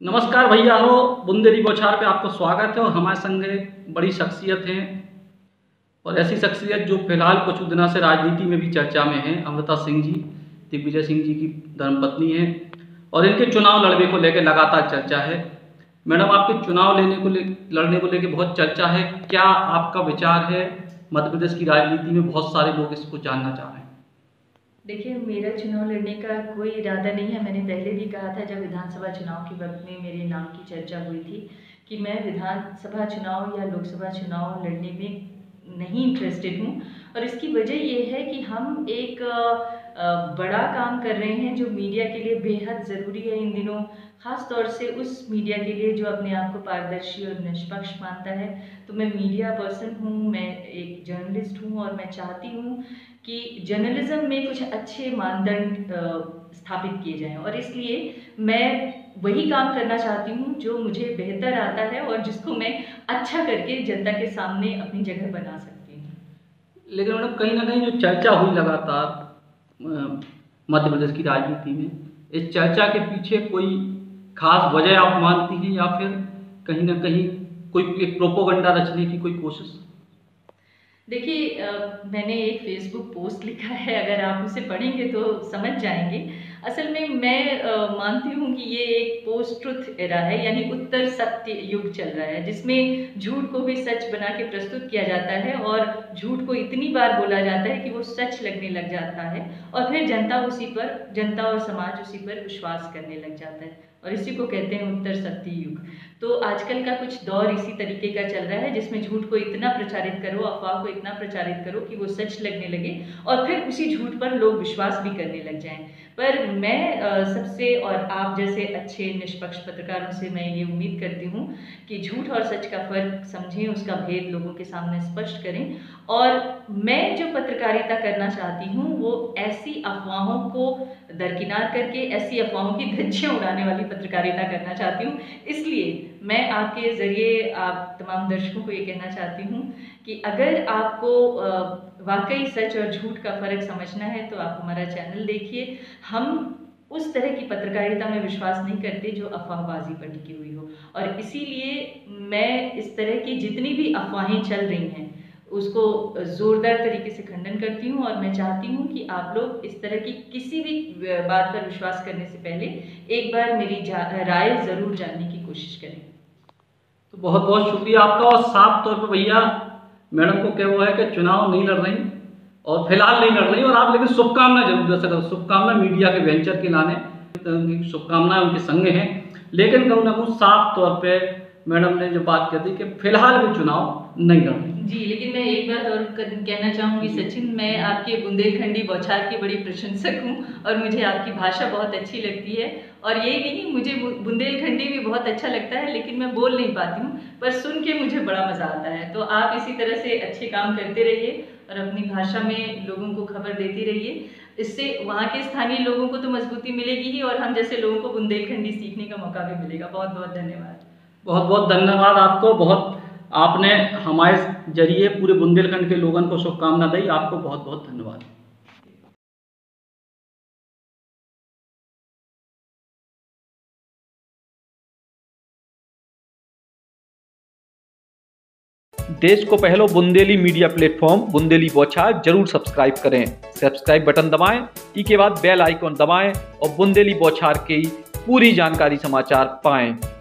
नमस्कार भैया हो, बुंदेली बौछार पे आपको स्वागत है। और हमारे संग एक बड़ी शख्सियत हैं और ऐसी शख्सियत जो फिलहाल कुछ दिनों से राजनीति में भी चर्चा में है। अमृता सिंह जी, दिग्विजय सिंह जी की धर्मपत्नी हैं और इनके चुनाव लड़ने को लेकर लगातार चर्चा है। मैडम, आपके चुनाव लड़ने को लेकर बहुत चर्चा है, क्या आपका विचार है? मध्य प्रदेश की राजनीति में बहुत सारे लोग इसको जानना चाह रहे हैं। देखिए, मेरा चुनाव लड़ने का कोई इरादा नहीं है। मैंने पहले भी कहा था, जब विधानसभा चुनाव के वक्त में मेरे नाम की चर्चा हुई थी, कि मैं विधानसभा चुनाव या लोकसभा चुनाव लड़ने में नहीं इंटरेस्टेड हूँ। और इसकी वजह ये है कि हम एक बड़ा काम कर रहे हैं जो मीडिया के लिए बेहद ज़रूरी है इन दिनों, ख़ास तौर से उस मीडिया के लिए जो अपने आप को पारदर्शी और निष्पक्ष मानता है। तो मैं मीडिया पर्सन हूँ, मैं एक जर्नलिस्ट हूँ और मैं चाहती हूँ कि जर्नलिज्म में कुछ अच्छे मानदंड स्थापित किए जाएं, और इसलिए मैं वही काम करना चाहती हूँ जो मुझे बेहतर आता है और जिसको मैं अच्छा करके जनता के सामने अपनी जगह बना सकती हूँ। लेकिन मैडम, कहीं ना कहीं जो चर्चा हुई लगातार मध्य प्रदेश की राजनीति में, इस चर्चा के पीछे कोई खास वजह आप मानती हैं या फिर कहीं ना कहीं कोई एक प्रोपोगंडा रचने की कोई कोशिश? देखिए, मैंने एक फेसबुक पोस्ट लिखा है, अगर आप उसे पढ़ेंगे तो समझ जाएंगे। असल में मैं मानती हूँ कि ये एक पोस्ट ट्रुथ एरा है, यानी उत्तर सत्य युग चल रहा है, जिसमें झूठ को भी सच बना के प्रस्तुत किया जाता है और झूठ को इतनी बार बोला जाता है कि वो सच लगने लग जाता है और फिर जनता और समाज उसी पर विश्वास करने लग जाता है, और इसी को कहते हैं उत्तर सत्य युग। तो आजकल का कुछ दौर इसी तरीके का चल रहा है, जिसमें झूठ को इतना प्रचारित करो, अफवाह को इतना प्रचारित करो कि वो सच लगने लगे और फिर उसी झूठ पर लोग विश्वास भी करने लग जाएं। पर मैं सबसे और आप जैसे अच्छे निष्पक्ष पत्रकारों से मैं ये उम्मीद करती हूँ कि झूठ और सच का फर्क समझें, उसका भेद लोगों के सामने स्पष्ट करें। और मैं जो पत्रकारिता करना चाहती हूँ वो ऐसी अफवाहों को दरकिनार करके ऐसी अफवाहों की धज्जियाँ उड़ाने वाली पत्रकारिता करना चाहती हूँ। इसलिए मैं आपके ज़रिए आप तमाम दर्शकों को ये कहना चाहती हूँ कि अगर आपको वाकई सच और झूठ का फ़र्क समझना है तो आप हमारा चैनल देखिए। हम उस तरह की पत्रकारिता में विश्वास नहीं करते जो अफवाहबाजी पर टिकी हुई हो, और इसीलिए मैं इस तरह की जितनी भी अफवाहें चल रही हैं उसको ज़ोरदार तरीके से खंडन करती हूँ। और मैं चाहती हूँ कि आप लोग इस तरह की किसी भी बात पर विश्वास करने से पहले एक बार मेरी राय ज़रूर जानने की कोशिश करें। तो बहुत बहुत शुक्रिया आपका। और साफ तौर पर भैया, मैडम को क्या हुआ है कि चुनाव नहीं लड़ रही और फिलहाल नहीं लड़ रही, और आप लेकिन शुभकामना जरूर दे सकते हो। शुभकामना मीडिया के वेंचर के लाने, उनकी शुभकामनाएं उनके संग हैं। लेकिन कहूँ ना कहूँ साफ तौर पे मैडम ने जो बात कह दी कि फिलहाल भी चुनाव नहीं लड़ रही। जी, लेकिन मैं एक बात और कहना चाहूँगी सचिन, मैं आपके बुंदेलखंडी बौछार की बड़ी प्रशंसक हूँ और मुझे आपकी भाषा बहुत अच्छी लगती है। और यही नहीं, मुझे बुंदेलखंडी भी बहुत अच्छा लगता है, लेकिन मैं बोल नहीं पाती हूँ, पर सुन के मुझे बड़ा मज़ा आता है। तो आप इसी तरह से अच्छे काम करते रहिए और अपनी भाषा में लोगों को खबर देती रहिए। इससे वहाँ के स्थानीय लोगों को तो मजबूती मिलेगी ही, और हम जैसे लोगों को बुंदेलखंडी सीखने का मौका भी मिलेगा। बहुत बहुत धन्यवाद। बहुत बहुत धन्यवाद आपको। बहुत आपने हमारे जरिए पूरे बुंदेलखंड के लोगों को शुभकामना दी। आपको बहुत बहुत धन्यवाद। देश को पहलो बुंदेली मीडिया प्लेटफॉर्म बुंदेली बौछार जरूर सब्सक्राइब करें। सब्सक्राइब बटन दबाएं, ई के बाद बेल आइकॉन दबाएं और बुंदेली बौछार की पूरी जानकारी समाचार पाएं।